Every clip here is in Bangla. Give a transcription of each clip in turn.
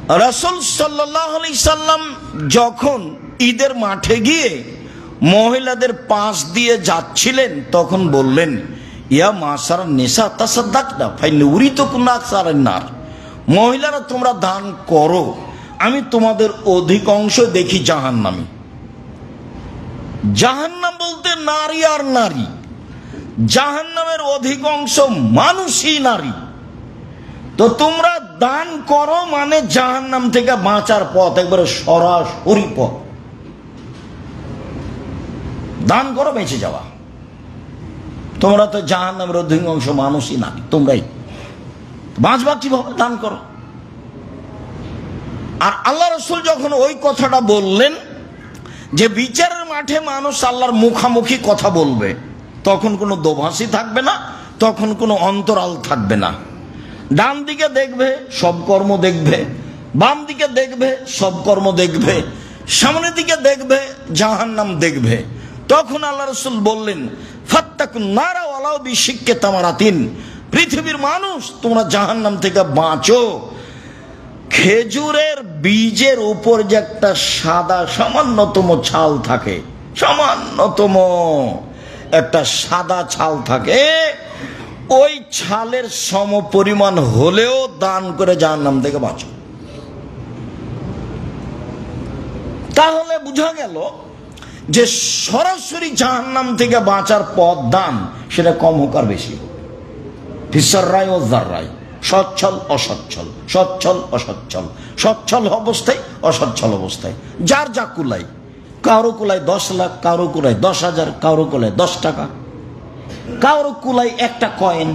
রাসূল সাল্লাল্লাহু আলাইহি সাল্লাম যখন ঈদের মাঠে গিয়ে মহিলাদের পাশ দিয়ে যাচ্ছিলেন তখন বললেন, ইয়া মাসার নিসা তাসাদ্দাকনা ফাইন উরিতুকুন্না আকসারান নার, মহিলারা তোমরা দান করো, আমি তোমাদের অধিকাংশ দেখি জাহান্নামী। জাহান্নাম বলতে নারী আর নারী, জাহান্নামের অধিকাংশ মানুষই নারী। তো তোমরা দান করো মানে জাহান্নাম থেকে বাঁচার পথ, একবারে সরাসরি পথ। দান করো বেঁচে যাওয়া। তোমরা তো জাহান্নামের অধিকাংশ মানুষই নারী, তোমরাই বাঁচবা কিভাবে? দান করো। আর আল্লাহ রাসূল যখন ওই কথাটা বললেন যে বিচারের মাঠে মানুষ আল্লাহর মুখামুখি কথা বলবে, তখন কোনো দোভাষী থাকবে না, তখন কোনো অন্তরাল থাকবে না। ডান দিকে দেখবে সব কর্ম দেখবে, বাম দিকে দেখবে সব কর্ম দেখবে, সামনের দিকে দেখবে জাহান্নাম দেখবে। তখন আল্লাহ রাসূল বললেন, ফাত্তাকুন নারা ওয়ালাউ বিশিক্কি তামারাতিন, পৃথিবীর মানুষ তোমরা জাহান্নাম থেকে বাঁচো। খেজুরের বীজের উপর যে একটা সাদা সামান্যতম ছাল থাকে, সামান্যতম একটা সাদা ছাল থাকে, ওই ছালের সম পরিমাণ হলেও দান করে জাহান্নাম থেকে বাঁচো। তাহলে বোঝা গেল যে সরাসরি জাহান্নাম থেকে বাঁচার পথ দান, সেটা কম হোক আর বেশি হোক, ফিসরাই ও জাররাই, সচ্ছল অসচ্ছল, সচ্ছল অসচ্ছল, সচ্ছল অবস্থায় অসচ্ছল অবস্থায়, যার যা কুলাই, কারো কুলাই 10 লাখ, কারো কুলাই 10,000, কারো কুলাই 10 টাকা, কারো কুলাই একটা কয়েন,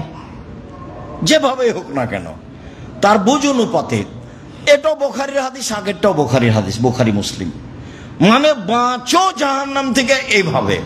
যেভাবে হোক না কেন তার বুঝ অনুপাতে। এটাও বুখারীর হাদিস, আগেরটাও বুখারীর হাদিস, বুখারী মুসলিম। মানে বাঁচো জাহান্নাম থেকে এইভাবে।